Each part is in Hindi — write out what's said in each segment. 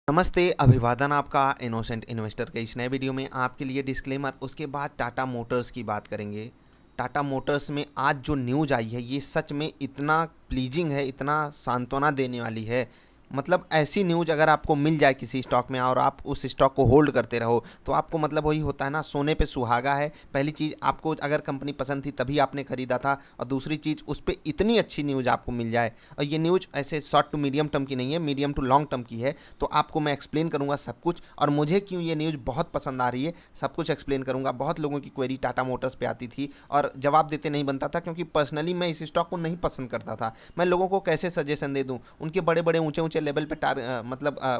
नमस्ते, अभिवादन आपका इनोसेंट इन्वेस्टर के इस नए वीडियो में आपके लिए डिस्क्लेमर, उसके बाद टाटा मोटर्स की बात करेंगे। टाटा मोटर्स में आज जो न्यूज़ आई है ये सच में इतना प्लीजिंग है, इतना सांत्वना देने वाली है। मतलब ऐसी न्यूज़ अगर आपको मिल जाए किसी स्टॉक में और आप उस स्टॉक को होल्ड करते रहो तो आपको मतलब वही होता है ना, सोने पे सुहागा है। पहली चीज़, आपको अगर कंपनी पसंद थी तभी आपने खरीदा था, और दूसरी चीज़ उस पर इतनी अच्छी न्यूज़ आपको मिल जाए। और ये न्यूज़ ऐसे शॉर्ट टू मीडियम टर्म की नहीं है, मीडियम टू लॉन्ग टर्म की है। तो आपको मैं एक्सप्लेन करूंगा सब कुछ, और मुझे क्यों ये न्यूज़ बहुत पसंद आ रही है सब कुछ एक्सप्लेन करूंगा। बहुत लोगों की क्वेरी टाटा मोटर्स पे आती थी और जवाब देते नहीं बनता था, क्योंकि पर्सनली मैं इस स्टॉक को नहीं पसंद करता था। मैं लोगों को कैसे सजेशन दे दूं, उनके बड़े बड़े ऊंचे ऊंचे लेवल पे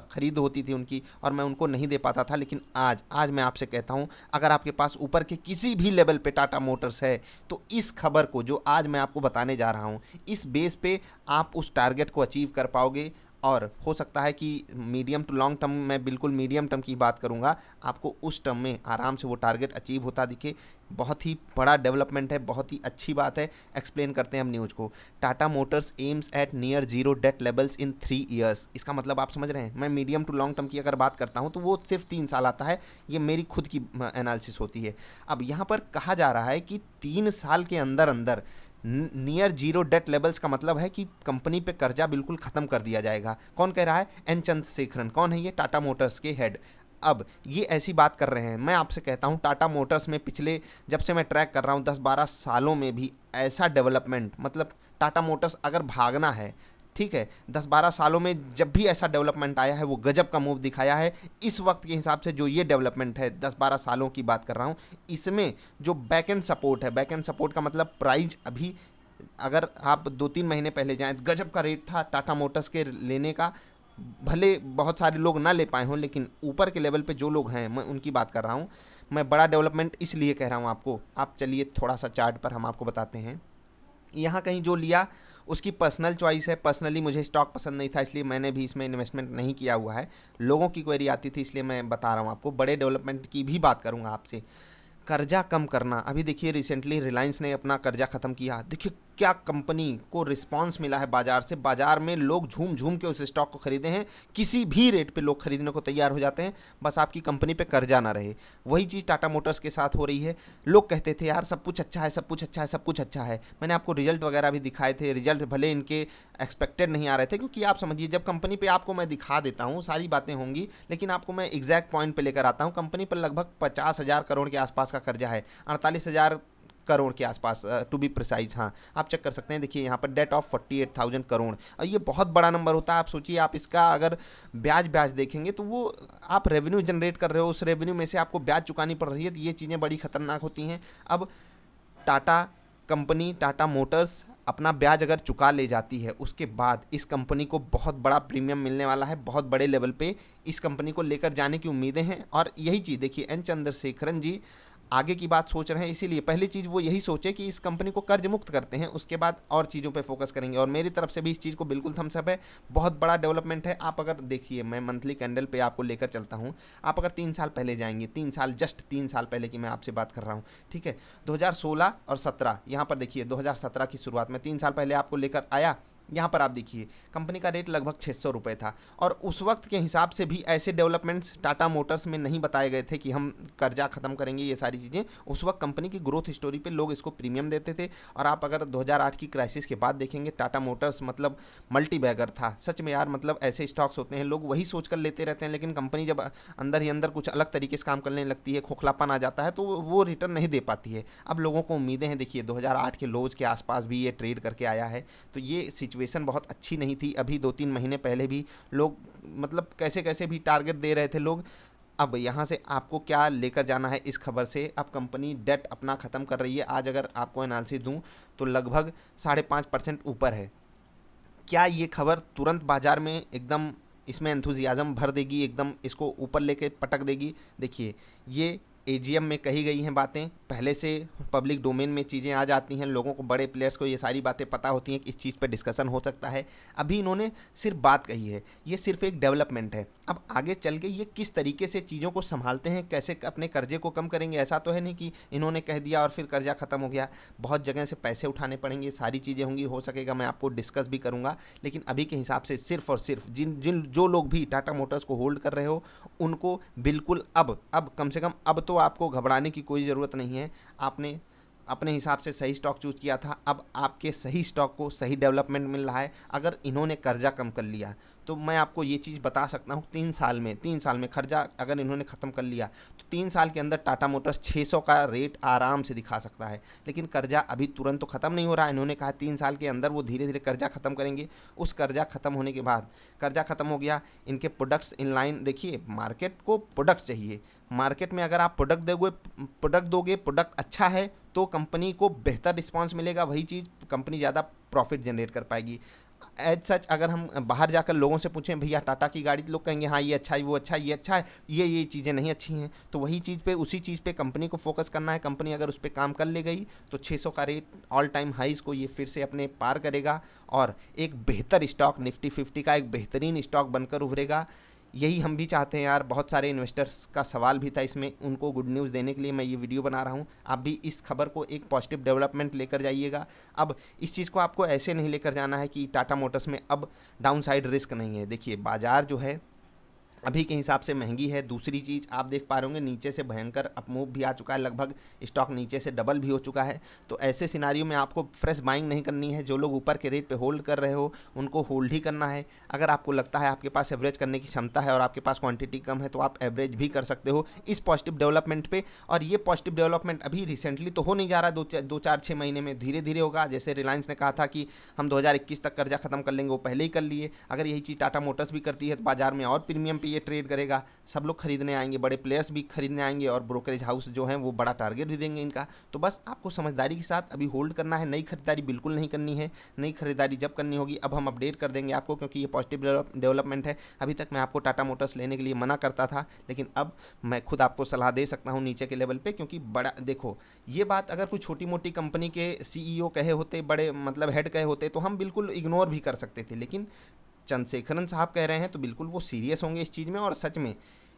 खरीद होती थी उनकी, और मैं उनको नहीं दे पाता था। लेकिन आज मैं आपसे कहता हूं, अगर आपके पास ऊपर के किसी भी लेवल पे टाटा मोटर्स है तो इस खबर को जो आज मैं आपको बताने जा रहा हूं, इस बेस पे आप उस टारगेट को अचीव कर पाओगे। और हो सकता है कि मीडियम टू लॉन्ग टर्म, मैं बिल्कुल मीडियम टर्म की बात करूंगा, आपको उस टर्म में आराम से वो टारगेट अचीव होता दिखे। बहुत ही बड़ा डेवलपमेंट है, बहुत ही अच्छी बात है। एक्सप्लेन करते हैं हम न्यूज़ को। Tata Motors aims at near zero debt levels in 3 years. इसका मतलब आप समझ रहे हैं, मैं मीडियम टू लॉन्ग टर्म की अगर बात करता हूं तो वो सिर्फ 3 साल आता है। ये मेरी खुद की एनालिसिस होती है। अब यहाँ पर कहा जा रहा है कि 3 साल के अंदर अंदर नियर जीरो डेट लेवल्स का मतलब है कि कंपनी पे कर्जा बिल्कुल ख़त्म कर दिया जाएगा। कौन कह रहा है? एन चंद्रशेखरन। कौन है ये? टाटा मोटर्स के हेड। अब ये ऐसी बात कर रहे हैं। मैं आपसे कहता हूँ, टाटा मोटर्स में पिछले, जब से मैं ट्रैक कर रहा हूँ, 10-12 सालों में भी ऐसा डेवलपमेंट, मतलब टाटा मोटर्स अगर भागना है, ठीक है, 10-12 सालों में जब भी ऐसा डेवलपमेंट आया है वो गजब का मूव दिखाया है। इस वक्त के हिसाब से जो ये डेवलपमेंट है, 10-12 सालों की बात कर रहा हूँ, इसमें जो बैक एंड सपोर्ट है, बैक एंड सपोर्ट का मतलब प्राइस अभी, अगर आप 2-3 महीने पहले जाएं, गजब का रेट था टाटा मोटर्स के लेने का। भले बहुत सारे लोग ना ले पाए हों, लेकिन ऊपर के लेवल पे जो लोग हैं, मैं उनकी बात कर रहा हूँ। मैं बड़ा डेवलपमेंट इसलिए कह रहा हूँ आपको। आप चलिए थोड़ा सा चार्ट पर हम आपको बताते हैं। यहाँ कहीं जो लिया उसकी पर्सनल चॉइस है। पर्सनली मुझे स्टॉक पसंद नहीं था, इसलिए मैंने भी इसमें इन्वेस्टमेंट नहीं किया हुआ है। लोगों की क्वेरी आती थी, इसलिए मैं बता रहा हूँ आपको। बड़े डेवलपमेंट की भी बात करूँगा आपसे। कर्जा कम करना, अभी देखिए रिसेंटली रिलायंस ने अपना कर्जा ख़त्म किया। देखिए क्या कंपनी को रिस्पांस मिला है बाजार से। बाजार में लोग झूम झूम के उस स्टॉक को खरीदे हैं। किसी भी रेट पे लोग खरीदने को तैयार हो जाते हैं, बस आपकी कंपनी पे कर्जा ना रहे। वही चीज़ टाटा मोटर्स के साथ हो रही है। लोग कहते थे यार सब कुछ अच्छा है, सब कुछ अच्छा है, सब कुछ अच्छा है। मैंने आपको रिजल्ट वगैरह भी दिखाए थे। रिजल्ट भले इनके एक्सपेक्टेड नहीं आ रहे थे, क्योंकि आप समझिए, जब कंपनी पे आपको मैं दिखा देता हूँ, सारी बातें होंगी, लेकिन आपको मैं एग्जैक्ट पॉइंट पे लेकर आता हूँ। कंपनी पर लगभग 50,000 करोड़ के आसपास का कर्जा है, 48,000 करोड़ के आसपास, टू बी प्रिसाइज। हाँ, आप चेक कर सकते हैं। देखिए यहाँ पर डेट ऑफ 48,000 करोड़, और ये बहुत बड़ा नंबर होता है। आप सोचिए, आप इसका अगर ब्याज ब्याज देखेंगे तो वो, आप रेवेन्यू जनरेट कर रहे हो, उस रेवेन्यू में से आपको ब्याज चुकानी पड़ रही है, तो ये चीज़ें बड़ी खतरनाक होती हैं। अब टाटा कंपनी, टाटा मोटर्स अपना ब्याज अगर चुका ले जाती है, उसके बाद इस कंपनी को बहुत बड़ा प्रीमियम मिलने वाला है। बहुत बड़े लेवल पे इस कंपनी को लेकर जाने की उम्मीदें हैं। और यही चीज़ देखिए, एन चंद्रशेखरन जी आगे की बात सोच रहे हैं। इसीलिए पहली चीज़ वो यही सोचे कि इस कंपनी को कर्ज मुक्त करते हैं, उसके बाद और चीज़ों पे फोकस करेंगे। और मेरी तरफ से भी इस चीज़ को बिल्कुल थम्स अप है। बहुत बड़ा डेवलपमेंट है। आप अगर देखिए, मैं मंथली कैंडल पे आपको लेकर चलता हूँ। आप अगर 3 साल पहले जाएंगे, 3 साल, जस्ट 3 साल पहले की मैं आपसे बात कर रहा हूँ, ठीक है, 2016 और 17, यहाँ पर देखिए 2017 की शुरुआत में 3 साल पहले आपको लेकर आया। यहाँ पर आप देखिए कंपनी का रेट लगभग 600 रुपये था। और उस वक्त के हिसाब से भी ऐसे डेवलपमेंट्स टाटा मोटर्स में नहीं बताए गए थे कि हम कर्जा ख़त्म करेंगे, ये सारी चीज़ें। उस वक्त कंपनी की ग्रोथ स्टोरी पे लोग इसको प्रीमियम देते थे। और आप अगर 2008 की क्राइसिस के बाद देखेंगे, टाटा मोटर्स मतलब मल्टी बैगर था सच में यार। मतलब ऐसे स्टॉक्स होते हैं, लोग वही सोच कर लेते रहते हैं, लेकिन कंपनी जब अंदर ही अंदर कुछ अलग तरीके से काम करने लगती है, खोखलापन आ जाता है, तो वो रिटर्न नहीं दे पाती है। अब लोगों को उम्मीदें हैं। देखिए 2008 के लोज के आसपास भी ये ट्रेड करके आया है, तो ये सिचुएशन बहुत अच्छी नहीं थी। अभी 2-3 महीने पहले भी लोग मतलब कैसे कैसे भी टारगेट दे रहे थे लोग। अब यहाँ से आपको क्या लेकर जाना है इस खबर से? अब कंपनी डेट अपना ख़त्म कर रही है। आज अगर आपको एनालिसिस दूँ तो लगभग 5.5% ऊपर है। क्या ये खबर तुरंत बाजार में एकदम इसमें एंथुजियाज़म भर देगी, एकदम इसको ऊपर लेके पटक देगी? देखिए, ये एजीएम में कही गई हैं बातें, पहले से पब्लिक डोमेन में चीज़ें आ जाती हैं, लोगों को, बड़े प्लेयर्स को ये सारी बातें पता होती हैं कि इस चीज़ पे डिस्कशन हो सकता है। अभी इन्होंने सिर्फ बात कही है, ये सिर्फ एक डेवलपमेंट है। अब आगे चल के ये किस तरीके से चीज़ों को संभालते हैं, कैसे अपने कर्जे को कम करेंगे, ऐसा तो है नहीं कि इन्होंने कह दिया और फिर कर्जा ख़त्म हो गया। बहुत जगह से पैसे उठाने पड़ेंगे, सारी चीज़ें होंगी, हो सकेगा मैं आपको डिस्कस भी करूँगा। लेकिन अभी के हिसाब से सिर्फ और सिर्फ जो लोग भी टाटा मोटर्स को होल्ड कर रहे हो, उनको बिल्कुल अब कम से कम अब तो आपको घबराने की कोई ज़रूरत नहीं है। आपने अपने हिसाब से सही स्टॉक चूज किया था, अब आपके सही स्टॉक को सही डेवलपमेंट मिल रहा है। अगर इन्होंने कर्जा कम कर लिया तो मैं आपको ये चीज़ बता सकता हूँ, 3 साल में कर्जा अगर इन्होंने ख़त्म कर लिया तो 3 साल के अंदर टाटा मोटर्स 600 का रेट आराम से दिखा सकता है। लेकिन कर्जा अभी तुरंत तो ख़त्म नहीं हो रहा है, इन्होंने कहा 3 साल के अंदर वो धीरे धीरे कर्जा ख़त्म करेंगे। उस कर्जा ख़त्म होने के बाद, कर्जा ख़त्म हो गया, इनके प्रोडक्ट्स इन लाइन, देखिए मार्केट को प्रोडक्ट चाहिए। मार्केट में अगर आप प्रोडक्ट दोगे, प्रोडक्ट अच्छा है तो कंपनी को बेहतर रिस्पांस मिलेगा, वही चीज़ कंपनी ज़्यादा प्रॉफिट जनरेट कर पाएगी। एज सच अगर हम बाहर जाकर लोगों से पूछें भैया टाटा की गाड़ी, लोग कहेंगे हाँ ये अच्छा है, वो अच्छा है, ये अच्छा है, ये चीज़ें नहीं अच्छी हैं। तो वही चीज़ पे, उसी चीज़ पे कंपनी को फोकस करना है। कंपनी अगर उस पर काम कर ले गई तो 600 का रेट ऑल टाइम हाईज को ये फिर से अपने पार करेगा और एक बेहतर स्टॉक, निफ्टी 50 का एक बेहतरीन स्टॉक बनकर उभरेगा। यही हम भी चाहते हैं यार। बहुत सारे इन्वेस्टर्स का सवाल भी था इसमें, उनको गुड न्यूज़ देने के लिए मैं ये वीडियो बना रहा हूँ। आप भी इस खबर को एक पॉजिटिव डेवलपमेंट लेकर जाइएगा। अब इस चीज़ को आपको ऐसे नहीं लेकर जाना है कि टाटा मोटर्स में अब डाउनसाइड रिस्क नहीं है। देखिए बाजार जो है अभी के हिसाब से महंगी है। दूसरी चीज़ आप देख पा रहे होंगे, नीचे से भयंकर अपमूव भी आ चुका है, लगभग स्टॉक नीचे से डबल भी हो चुका है। तो ऐसे सिनारियो में आपको फ्रेश बाइंग नहीं करनी है। जो लोग ऊपर के रेट पे होल्ड कर रहे हो उनको होल्ड ही करना है। अगर आपको लगता है आपके पास एवरेज करने की क्षमता है और आपके पास क्वांटिटी कम है तो आप एवरेज भी कर सकते हो इस पॉजिटिव डेवलपमेंट पे। और ये पॉजिटिव डेवलपमेंट अभी रिसेंटली तो हो नहीं जा रहा, 2-4-6 महीने में धीरे धीरे होगा। जैसे रिलायंस ने कहा था कि हम 2021 तक कर्जा खत्म कर लेंगे, वो पहले ही कर लिए। अगर यही चीज़ टाटा मोटर्स भी करती है तो बाजार में और प्रीमियम पे ये ट्रेड करेगा, सब लोग खरीदने आएंगे, बड़े प्लेयर्स भी खरीदने आएंगे और ब्रोकरेज हाउस जो हैं वो बड़ा टारगेट भी देंगे इनका। तो बस आपको समझदारी के साथ अभी होल्ड करना है, नई खरीदारी बिल्कुल नहीं करनी है। नई खरीदारी जब करनी होगी अब हम अपडेट कर देंगे आपको, क्योंकि ये पॉजिटिव डेवलपमेंट है। अभी तक मैं आपको टाटा मोटर्स लेने के लिए मना करता था, लेकिन अब मैं खुद आपको सलाह दे सकता हूँ नीचे के लेवल पे, क्योंकि बड़ा देखो ये बात अगर कोई छोटी मोटी कंपनी के CEO कहे होते, बड़े मतलब हेड कहे होते तो हम बिल्कुल इग्नोर भी कर सकते थे। लेकिन चंद्रशेखरन साहब कह रहे हैं तो बिल्कुल वो सीरियस होंगे इस चीज़ में और सच में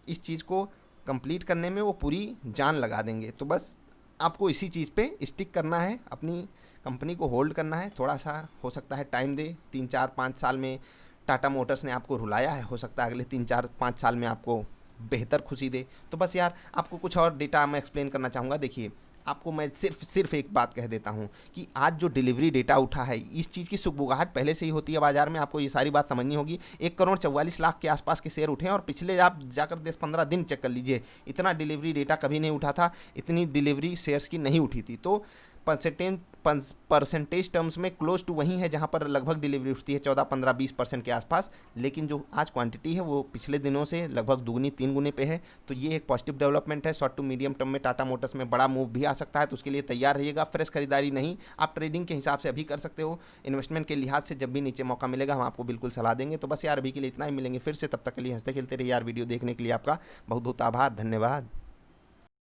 इस चीज़ को कंप्लीट करने में वो पूरी जान लगा देंगे। तो बस आपको इसी चीज़ पे स्टिक करना है, अपनी कंपनी को होल्ड करना है। थोड़ा सा हो सकता है टाइम दे, 3-4-5 साल में टाटा मोटर्स ने आपको रुलाया है, हो सकता है अगले 3-4-5 साल में आपको बेहतर खुशी दे। तो बस यार आपको कुछ और डेटा मैं एक्सप्लेन करना चाहूँगा। देखिए आपको मैं सिर्फ एक बात कह देता हूँ कि आज जो डिलीवरी डेटा उठा है, इस चीज़ की सुगबुगाहट पहले से ही होती है बाजार में, आपको ये सारी बात समझनी होगी। 1,44,00,000 के आसपास के शेयर उठे हैं और पिछले आप जाकर 10-15 दिन चेक कर लीजिए, इतना डिलीवरी डेटा कभी नहीं उठा था, इतनी डिलीवरी शेयर्स की नहीं उठी थी। तो परसेंटेज टर्म्स में क्लोज टू वहीं है जहां पर लगभग डिलीवरी उठती है 14-15-20% के आसपास। लेकिन जो आज क्वांटिटी है वो पिछले दिनों से लगभग 2-3 गुने पे है। तो ये एक पॉजिटिव डेवलपमेंट है। शॉर्ट टू मीडियम टर्म में टाटा मोटर्स में बड़ा मूव भी आ सकता है, तो उसके लिए तैयार रहिएगा। फ्रेश खरीदारी नहीं, आप ट्रेडिंग के हिसाब से अभी कर सकते हो। इन्वेस्टमेंट के लिहाज से जब भी नीचे मौका मिलेगा हम आपको बिल्कुल सलाह देंगे। तो बस यार अभी के लिए इतना ही, मिलेंगे फिर से, तब तक के लिए हंसते खेलते रहिए यार। वीडियो देखने के लिए आपका बहुत बहुत आभार, धन्यवाद।